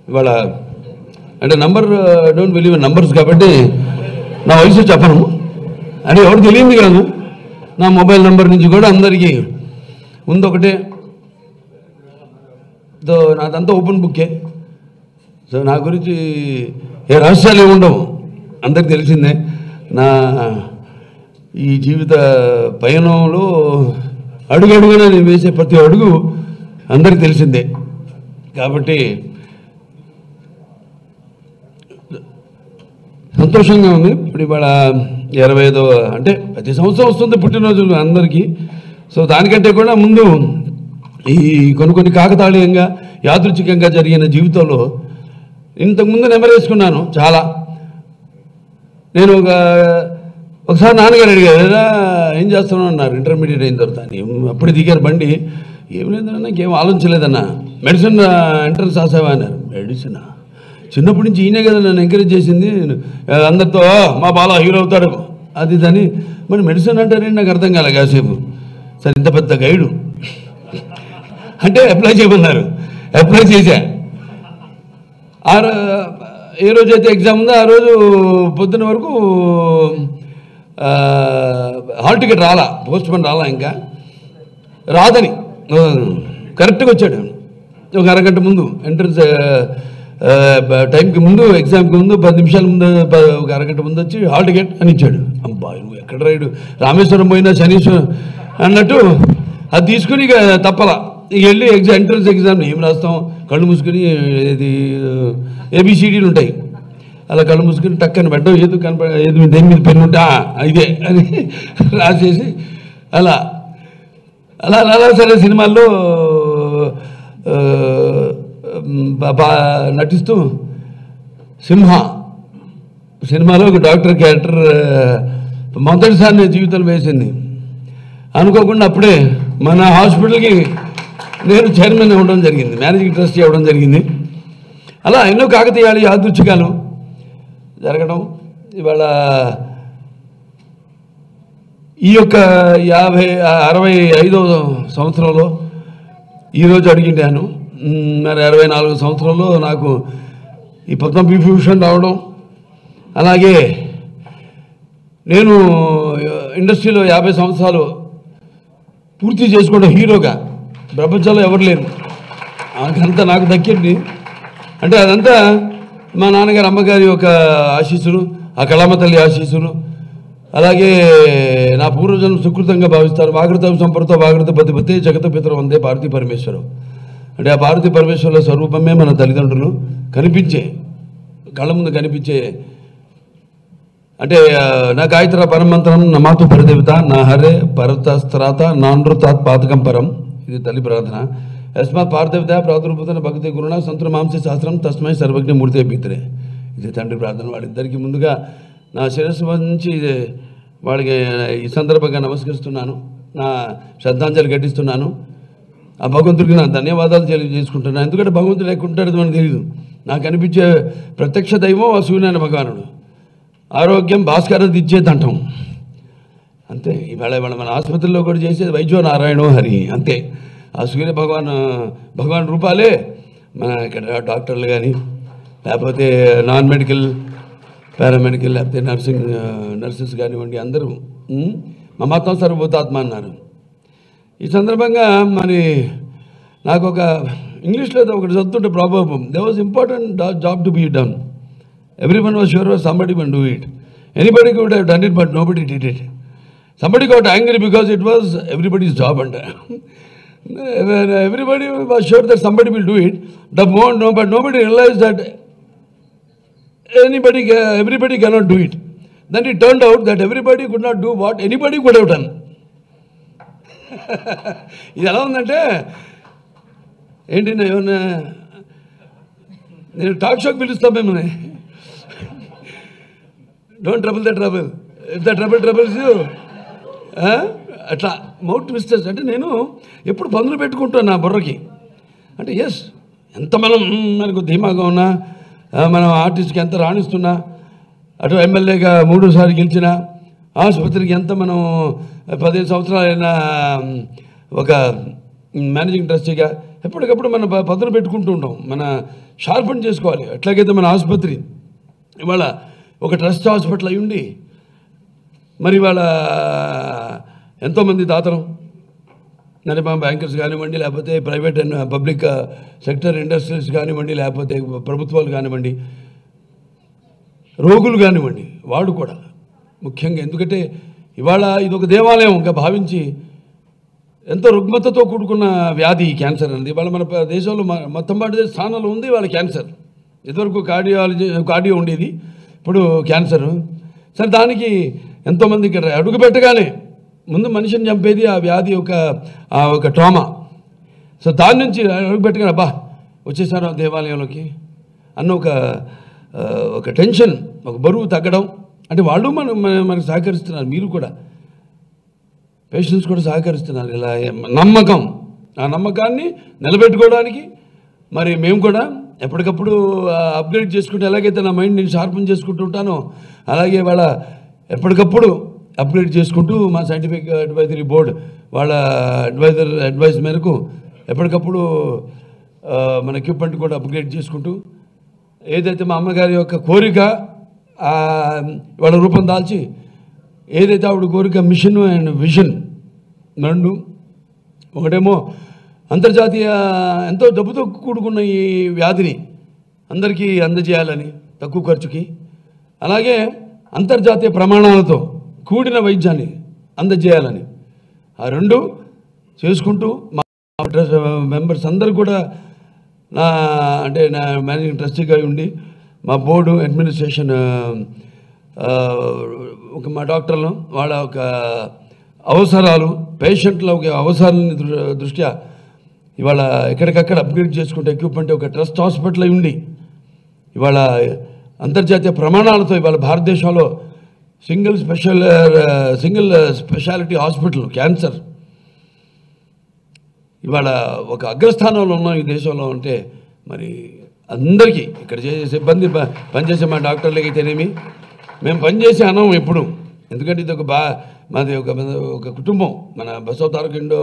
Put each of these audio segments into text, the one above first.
ఇవాళ అంటే number don't believe in numbers కాబట్టి నా వయసు చెప్పను అని ఎవరు తెలియదు కాదు. నా మొబైల్ నెంబర్ నుంచి కూడా అందరికీ ఉందొకటే. నాదంతా ఓపెన్ బుక్కే. సో నా గురించి ఏ రహస్యాలు ఏమి ఉండవు, అందరికి తెలిసిందే. నా ఈ జీవిత పయనంలో అడుగడుగునా నేను వేసే ప్రతి అడుగు అందరికి తెలిసిందే. కాబట్టి సంతోషంగా ఉంది. ఇప్పుడు ఇవాళ 25వ అంటే ప్రతి సంవత్సరం వస్తుంది పుట్టినరోజులు అందరికీ. సో దానికంటే కూడా ముందు ఈ కొన్ని కాకతాళీయంగా యాదృచ్ఛికంగా జరిగిన జీవితంలో ఇంతకుముందు నెమరేసుకున్నాను చాలా. నేను ఒకసారి నాన్నగారు అడిగారు, ఏదా ఏం చేస్తున్నావు అన్నారు ఇంటర్మీడియట్ అయిన తర్వాత. అప్పుడు దిగారు బండి. ఏం లేదన్నా నాకేం ఆలోచించలేదన్నా. మెడిసిన్ ఎంట్రన్స్ రాసావా అన్నారు. మెడిసినా? చిన్నప్పటి నుంచి ఈయనే కదా నన్ను ఎంకరేజ్ చేసింది. అందరితో మా బాల హీరో అవుతాడు అది ఇదని. మరి మెడిసిన్ అంటారేంటి నాకు అర్థం కాలే కాసేపు. సరే ఇంత పెద్ద గైడు అంటే అప్లై చేయమన్నారు. అప్లై చేశా. ఏ రోజైతే ఎగ్జామ్ ఉందో ఆ రోజు పొద్దున్న వరకు హాల్ టికెట్ రాలా, పోస్ట్ పోన్ రాలా. ఇంకా రాదని కరెక్ట్గా వచ్చాడు. ఒక అరగంట ముందు ఎంట్రన్స్ టైంకి ముందు, ఎగ్జామ్కి ముందు 10 నిమిషాల ముందు, ఒక అరగంట ముందు వచ్చి హాల్ టికెట్ అని ఇచ్చాడు. అబ్బా నువ్వు ఎక్కడ రైడు, రామేశ్వరం పోయినా శనీశ్వరం అన్నట్టు అది తీసుకుని ఇక తప్పలా. ఇక వెళ్ళి ఎంట్రన్స్ ఎగ్జామ్ ఏం రాస్తాం, కళ్ళు మూసుకుని ఇది ABCDలు ఉంటాయి, అలా కళ్ళు మూసుకుని టక్కని పెట్టడం, ఏదో ఏది దేని మీద పెన్ను ఉంటే ఇదే అని రాసేసి అలా అలా అలా సరే సినిమాల్లో నటిస్తూ సింహ సినిమాలో ఒక డాక్టర్ క్యారెక్టర్ మొదటిసారి నేను జీవితంలో వేసింది. అనుకోకుండా అప్పుడే మన హాస్పిటల్కి నేను చైర్మన్ అవ్వడం జరిగింది, మేనేజింగ్ ట్రస్టీ అవ్వడం జరిగింది. అలా ఎన్నో కాకతీయాలు యాదృచ్ఛికాలు జరగడం. ఇవాళ ఈ యొక్క 65వ సంవత్సరంలో ఈరోజు అడిగిండాను. మరి 64 సంవత్సరంలో నాకు ఈ పద్మవిభూషణ్ రావడం, అలాగే నేను ఇండస్ట్రీలో 50 సంవత్సరాలు పూర్తి చేసుకోవడం హీరోగా ప్రపంచంలో ఎవరు లేరు. అదంతా నాకు దక్కింది. అంటే అదంతా మా నాన్నగారు అమ్మగారి యొక్క ఆశీస్సులు, ఆ కళామ తల్లి ఆశీస్సులు, అలాగే నా పూర్వజన్మ సుకృతంగా భావిస్తారు. వాగృతం సంపర్తో వాగృత పతిపతి జగత పితరం వందే పార్వతీ పరమేశ్వరం. అంటే ఆ పార్వతీ పరమేశ్వరుల స్వరూపమే మన తల్లిదండ్రులు కనిపించే, కళ్ళ ముందు కనిపించే. అంటే నా గాయత్ర పరమంత్రం నమాతు పరిదేవత నా హరే పరతస్త్రాత నానృతాత్ పాతకం పరం. ఇది తల్లి ప్రార్థన. యస్మాత్ పార్థదేవత ప్రాదుర్భూతన భక్తి గురుణ సంతుల మాంస శాస్త్రం తస్మై సర్వజ్ఞ మూర్తే భీతరే. ఇది తండ్రి ప్రార్థన. వాడిద్దరికి ముందుగా నా శిరస్సు నుంచి వాడికి ఈ సందర్భంగా నమస్కరిస్తున్నాను, నా శ్రద్ధాంజలి ఘటిస్తున్నాను. ఆ భగవంతుడికి నా ధన్యవాదాలు తెలియజేసుకుంటున్నాను. ఎందుకంటే భగవంతుడు ఎక్కడుంటాడో మనకు తెలియదు. నాకు అనిపించే ప్రత్యక్ష దైవం ఆ సూర్యనారాయణ భగవానుడు. ఆరోగ్యం భాస్కరం ఇచ్చేదంటాం అంతే. ఇవాళ మన ఆసుపత్రిలో కూడా చేసేది వైద్యో నారాయణో హరి అంతే. ఆ సూర్య భగవాన్ రూపాలే మన ఇక్కడ డాక్టర్లు కానీ, లేకపోతే నాన్ మెడికల్ పారామెడికల్, లేకపోతే నర్సెస్ కానివ్వండి, అందరూ మమాత్మ సర్వభూతాత్మ అన్నారు. ఈ సందర్భంగా మరి నాకు ఒక ఇంగ్లీష్లో ఒకటి చదువుతుంటే problem, they was important job to be done. Everyone was sure somebody would do it. Anybody could have done it, but nobody did it. Somebody got angry because it was everybody's job. And everybody was sure that somebody will do it. But nobody realized that everybody cannot do it. Then it turned out that everybody could not do what anybody could have done. ఇది ఎలా ఉందంటే ఏంటి, ఏమన్నా నేను talk షోకి పిలుస్తాను మిమ్మల్ని. Don't trouble the trouble, if the trouble troubles you. అట్లా మౌత్ ట్విస్టర్స్ అంటే నేను ఎప్పుడు పనులు పెట్టుకుంటాను నా బుర్రకి. అంటే ఎస్, ఎంత మనకు ధీమాగా ఉన్నా, మనం ఆర్టిస్ట్కి ఎంత రాణిస్తున్నా, అటు ఎమ్మెల్యేగా 3 సార్లు గెలిచినా, ఆసుపత్రికి ఎంత మనం 15 సంవత్సరాలైనా, ఒక మేనేజింగ్ ట్రస్టీగా ఎప్పటికప్పుడు మన పదును పెట్టుకుంటూ ఉంటాం, మన షార్పన్ చేసుకోవాలి. ఎట్లాగైతే మన ఆసుపత్రి ఇవాళ ఒక ట్రస్ట్ హాస్పిటల్ అయి ఉండి మరి ఇవాళ ఎంతోమంది దాతలు నడిమా బ్యాంకర్స్ కానివ్వండి, లేకపోతే private and public sector industries కానివ్వండి, లేకపోతే ప్రభుత్వాలు కానివ్వండి, రోగులు కానివ్వండి, వాడు కూడా ముఖ్యంగా. ఎందుకంటే ఇవాళ ఇదొక దేవాలయంగా భావించి ఎంతో రుగ్మతతో కూడుకున్న వ్యాధి క్యాన్సర్ అనేది. ఇవాళ మన దేశంలో మొత్తం పాటు స్థానంలో ఉంది వాళ్ళ క్యాన్సర్. ఇదివరకు కార్డియో ఉండేది, ఇప్పుడు క్యాన్సర్. సరే, దానికి ఎంతోమంది ఇక్కడ అడుగు పెట్టగానే ముందు మనిషిని చంపేది ఆ వ్యాధి ఒక ట్రామా. సో దాని నుంచి అడుగు పెట్టగానే అబ్బా వచ్చేసారు దేవాలయంలోకి అన్న ఒక టెన్షన్, ఒక బరువు తగ్గడం. అంటే వాళ్ళు మనకు సహకరిస్తున్నారు, మీరు కూడా పేషెంట్స్ కూడా సహకరిస్తున్నారు. ఇలా నమ్మకం, ఆ నమ్మకాన్ని నిలబెట్టుకోవడానికి మరి మేము కూడా ఎప్పటికప్పుడు అప్గ్రేడ్ చేసుకుంటూ, ఎలాగైతే నా మైండ్ నేను షార్పన్ చేసుకుంటూ ఉంటానో అలాగే వాళ్ళ ఎప్పటికప్పుడు అప్గ్రేడ్ చేసుకుంటూ మా సైంటిఫిక్ అడ్వైజరీ బోర్డ్ వాళ్ళ అడ్వైజ్ మేరకు ఎప్పటికప్పుడు మన ఎక్విప్మెంట్ కూడా అప్గ్రేడ్ చేసుకుంటూ, ఏదైతే మా అమ్మగారి యొక్క కోరిక వాళ్ళ రూపం దాల్చి, ఏదైతే ఆవిడ కోరిక మిషన్ అండ్ విజన్ రెండు, ఒకటేమో అంతర్జాతీయ ఎంతో డబ్బుతో కూడుకున్న ఈ వ్యాధిని అందరికీ అందజేయాలని తక్కువ ఖర్చుకి, అలాగే అంతర్జాతీయ ప్రమాణాలతో కూడిన వైద్యాన్ని అందజేయాలని, ఆ రెండు చేసుకుంటూ మా మెంబర్స్ అందరూ కూడా నా మేనేజింగ్ ట్రస్టీగా ఉండి మా బోర్డు అడ్మినిస్ట్రేషన్ మా డాక్టర్లు వాళ్ళ ఒక అవసరాలు, పేషెంట్ల ఒక అవసరాలని దృష్ట్యా ఇవాళ ఎక్కడికక్కడ అప్గ్రేడ్ చేసుకుంటే ఎక్విప్మెంట్ ఒక ట్రస్ట్ హాస్పిటల్ అయి ఉండి ఇవాళ అంతర్జాతీయ ప్రమాణాలతో ఇవాళ భారతదేశంలో సింగిల్ స్పెషాలిటీ హాస్పిటల్ క్యాన్సర్ ఇవాళ ఒక అగ్రస్థానంలో ఉన్నాం ఈ దేశంలో. అంటే మరి అందరికీ ఇక్కడ చేసే సిబ్బంది, పనిచేసే మా డాక్టర్లకి అయితేనేమి, మేము పనిచేసే అనం ఎప్పుడు. ఎందుకంటే ఇది మాది ఒక కుటుంబం, మన Basava Taraka Indo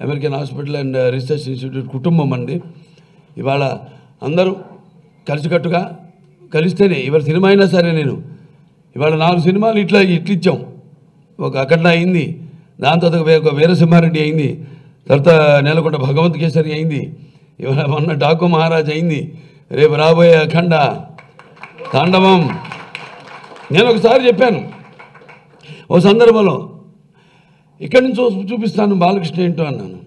American hospital and research institute కుటుంబం అండి. ఇవాళ అందరూ కలిసికట్టుగా కలిస్తేనే ఇవాళ సినిమా అయినా సరే, నేను ఇవాళ 4 సినిమాలు ఇట్లిచ్చాం. ఒక అఖండ అయింది, దాని తర్వాత ఒక వీరసింహారెడ్డి అయింది, తర్వాత నేలకొండ భగవంత్ కేసరి అయింది, ఇవాళ మొన్న డాకు మహారాజ్ అయింది, రేపు రాబోయే అఖండ తాండవం. నేను ఒకసారి చెప్పాను ఓ సందర్భంలో, ఇక్కడి నుంచి చూపిస్తాను బాలకృష్ణ ఏంటో అన్నాను.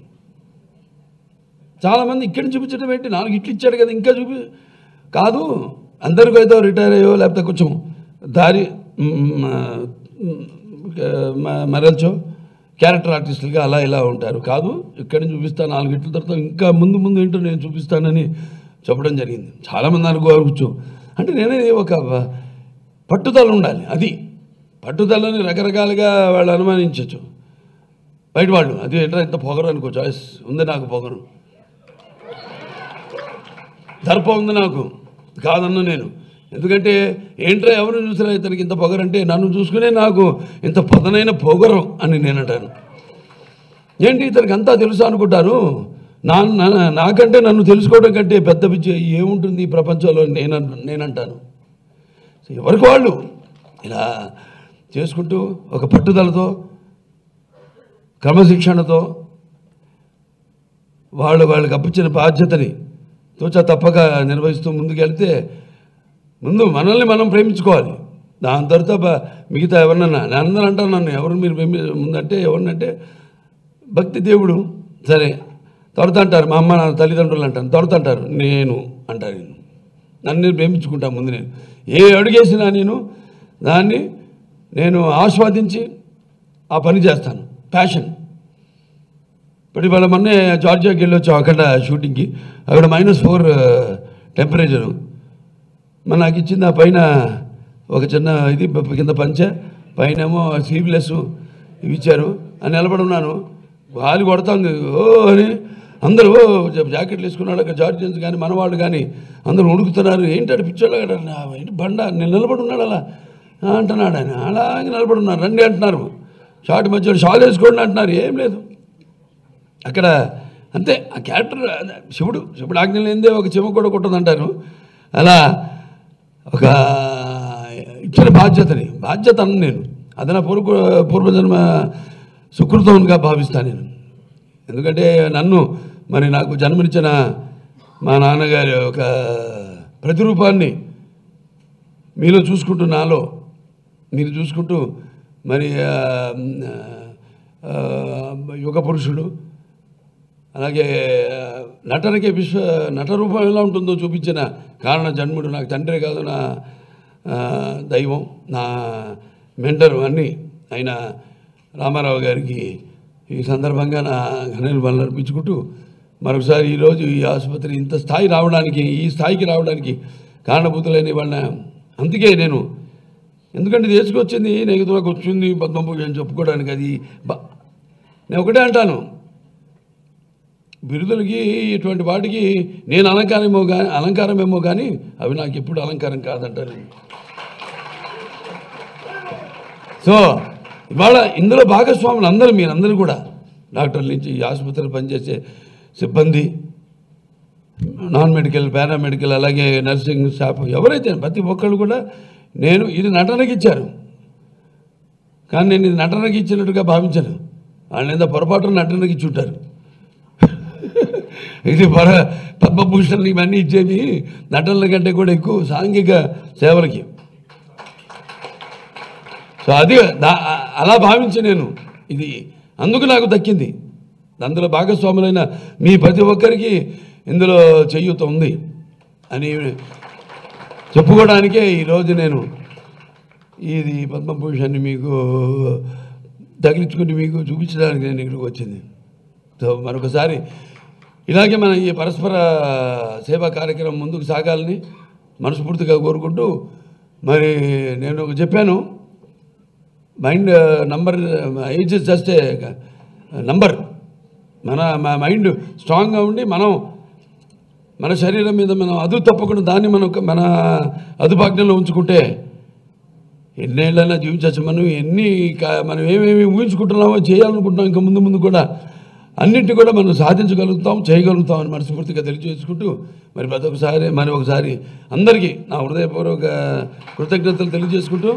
చాలామంది ఇక్కడి నుంచి చూపించడం ఏంటి, 4 ఇట్లు ఇచ్చాడు కదా ఇంకా కాదు, అందరికీ అయితే రిటైర్ అయ్యో లేకపోతే కొంచెం దారి మరల్చో క్యారెక్టర్ ఆర్టిస్టులుగా అలా ఇలా ఉంటారు. కాదు, ఇక్కడి నుంచి చూపిస్తాను 4 ఇట్ల తర్వాత ఇంకా ముందు ఏంటో నేను చూపిస్తానని చెప్పడం జరిగింది. చాలామంది అనుకోవచ్చు. అంటే నేనే ఒక పట్టుదల ఉండాలి. అది పట్టుదలని రకరకాలుగా వాళ్ళు అనుమానించవచ్చు బయట వాళ్ళు. అది ఏంటో ఇంత పొగరు అనుకో, చాయిస్ ఉంది నాకు, పొగరు దర్ప ఉంది నాకు, కాదన్నా నేను. ఎందుకంటే ఏంట్రా ఎవరు చూసినా ఇతనికి ఇంత పొగరంటే నన్ను చూసుకునే నాకు ఇంత పదనైన పొగరు అని నేనంటాను. ఏంటి ఇతనికి అంతా తెలుసు అనుకుంటారు. నాకంటే నన్ను తెలుసుకోవడం కంటే పెద్ద పిచ్చి ఏముంటుంది ఈ ప్రపంచంలో నేనంటాను. ఎవరికి వాళ్ళు ఇలా చేసుకుంటూ ఒక పట్టుదలతో క్రమశిక్షణతో వాళ్ళకి అప్పించిన బాధ్యతని తోచా తప్పక నిర్వహిస్తూ ముందుకెళ్తే, ముందు మనల్ని మనం ప్రేమించుకోవాలి. దాని తర్వాత మిగతా ఎవరినన్నా, నేను అందరూ అంటాను నన్ను ఎవరు మీరు ముందంటే ఎవరినంటే భక్తి దేవుడు సరే తొడత అంటారు, మా అమ్మ నా తల్లిదండ్రులు అంటాను, తొడత అంటారు, నేను అంటాను. నన్ను ప్రేమించుకుంటాను. ముందు నేను ఏ అడుగేసినా దాన్ని నేను ఆస్వాదించి ఆ పని చేస్తాను, ప్యాషన్. ఇప్పుడు ఇవాళ మొన్నే జార్జియాకి వెళ్ళొచ్చాం, అక్కడ షూటింగ్కి. అక్కడ -4 టెంపరేచరు. నాకు ఇచ్చింది ఆ పైన ఒక చిన్న ఇది కింద పంచె, పైనేమో స్లీవ్లెస్ ఇవి ఇచ్చారు. అని నిలబడి ఉన్నాను, గాలి కొడుతుంది ఓ అని. అందరూ జాకెట్లు వేసుకున్నాడు అక్కడ, జార్జియన్స్ కానీ మనవాళ్ళు కానీ అందరూ ఉడుకుతున్నారు. ఏంటంటే పిచ్చోళ్ళు ఏంటి బండ, నేను నిలబడి ఉన్నాడు అలా అంటున్నాడు ఆయన. అలాగే నిలబడి ఉన్నారు, రండి అంటున్నారు. షార్ట్ మధ్యలో షాల్ వేసుకోండి అంటున్నారు. ఏం లేదు అక్కడ అంతే. ఆ క్యారెక్టర్ శివుడు ఆజ్ఞ లేనిదే ఒక చెమ కూడా కొట్టదంటారు. అలా ఒక ఇచ్చిన బాధ్యత అన్న నేను అది నా పూర్వజన్మ సుకృతంగా భావిస్తాను నేను. ఎందుకంటే మరి నాకు జన్మనిచ్చిన మా నాన్నగారి ఒక ప్రతిరూపాన్ని మీలో చూసుకుంటూ మీరు చూసుకుంటూ మరి యుగ పురుషుడు, అలాగే నటనకి నటరూపం ఎలా ఉంటుందో చూపించిన కారణ జన్ముడు, నాకు తండ్రి కాదు నా దైవం, నా మెంటరు అన్నీ అయిన రామారావు గారికి ఈ సందర్భంగా నా ఘనలు అర్పించుకుంటూ మరొకసారి ఈరోజు ఈ ఆసుపత్రి ఇంత ఈ స్థాయికి రావడానికి కారణభూతులైన వాళ్ళ అందుకే ఎందుకంటే తీసుకొచ్చింది నెగిటివ్కి వచ్చింది పద్మభూషణ్ చెప్పుకోవడానికి. అది నేను ఒకటే అంటాను, బిరుదులకి ఇటువంటి వాటికి నేను అలంకారమేమో కానీ అవి నాకు ఎప్పుడు అలంకారం కాదంటాను. సో ఇవాళ ఇందులో భాగస్వాములు మీరందరూ కూడా డాక్టర్ల నుంచి ఈ ఆసుపత్రిలో పనిచేసే సిబ్బంది, నాన్ మెడికల్, పారామెడికల్, అలాగే నర్సింగ్ స్టాఫ్ ఎవరైతే ప్రతి ఒక్కళ్ళు కూడా ఇది నటనకి ఇచ్చారు. కానీ నేను ఇది నటనకి ఇచ్చినట్టుగా భావించాను. వాళ్ళు ఎంత పొరపాటున నటనకి ఇచ్చి ఉంటారు. ఇది పద్మభూషణ్ ఇవన్నీ ఇచ్చేది నటనల కంటే కూడా ఎక్కువ సాంఘిక సేవలకి. సో అది అలా భావించి ఇది అందుకు నాకు దక్కింది. అందులో భాగస్వాములైన మీ ప్రతి ఒక్కరికి ఇందులో చేయూత ఉంది అని చెప్పుకోవడానికే ఈరోజు ఇది పద్మభూషణ్ని మీకు తగిలించుకుని మీకు చూపించడానికి నేను ఇక్కడికి వచ్చింది. సో మరొకసారి ఇలాగే మన ఈ పరస్పర సేవా కార్యక్రమం ముందుకు సాగాలని మనస్ఫూర్తిగా కోరుకుంటూ మరి నేను చెప్పాను, mind number age is just a number. మన మైండ్ స్ట్రాంగ్గా ఉండి మన శరీరం మీద మనం అదుపు తప్పకుండా దాన్ని మన అదుపాజ్ఞలో ఉంచుకుంటే ఎన్నేళ్ళైనా జీవించవచ్చు. మనం ఏమేమి ఊహించుకుంటున్నామో చేయాలనుకుంటున్నాం ఇంకా ముందు కూడా అన్నింటి కూడా మనం సాధించగలుగుతాం, చేయగలుగుతాం అని మనస్ఫూర్తిగా తెలియజేసుకుంటూ మరి ఒకసారి అందరికీ నా హృదయపూర్వక కృతజ్ఞతలు తెలియజేసుకుంటూ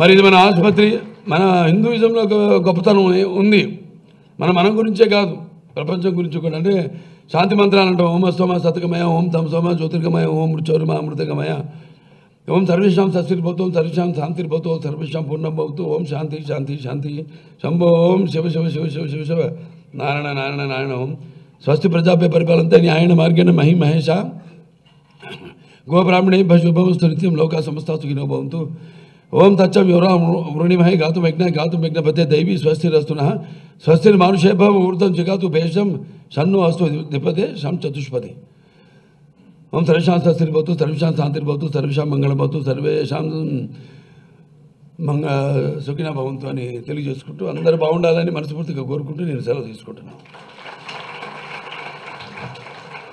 మరి ఇది మన ఆసుపత్రి, మన హిందూయిజంలో గొప్పతనం ఉంది. మన గురించే కాదు, ప్రపంచం గురించి కూడా. అంటే శాంతి మంత్రాలు అంటాం, ఓం అస్తోమ సతకమయ, ఓం తమసోమ జ్యోతిర్గమయ, ఓం మృత్యోర్మ అమృతగమయ, ఓం సర్వేషాం సస్తిర్భవతు, ఓం సర్వేషాం శాంతిర్భవతు, సర్వేషాం పూర్ణం భవతు, ఓం శాంతి శాంతి శాంతి శంభో, ఓం శివ శివ శివ శివ శివ శివ నారాయణ నారాయణ నారాయణ, ఓం స్వస్తి ప్రజాభ్య పరిపాలంతే న్యాయణ మార్గేణ మహి మహేష గోబ్రాహ్మణేభ్య శుభమస్తు నిత్యం లోకా సమస్తా సుఖినో భవంతు. ఓం తచ్చం యువరా వృణిమహే గాతుం యజ్ఞపతే దైవీ స్వస్తిరస్తునః స్వస్తిర్ మానుషేభ్యం ఊర్ధం జగాతు భేషం షన్నో అస్తు నిపదే శం చతుష్పదే. ఓం సర్వేషాం స్వస్తిర్భవతు, సర్వేషాం శాంతిర్భవతు, సర్వేషాం మంగళభవతు, సర్వేషాం సుఖినో భవంతు అని తెలియజేసుకుంటూ అందరూ బాగుండాలని మనస్ఫూర్తిగా కోరుకుంటూ నేను సెలవు తీసుకుంటున్నాను.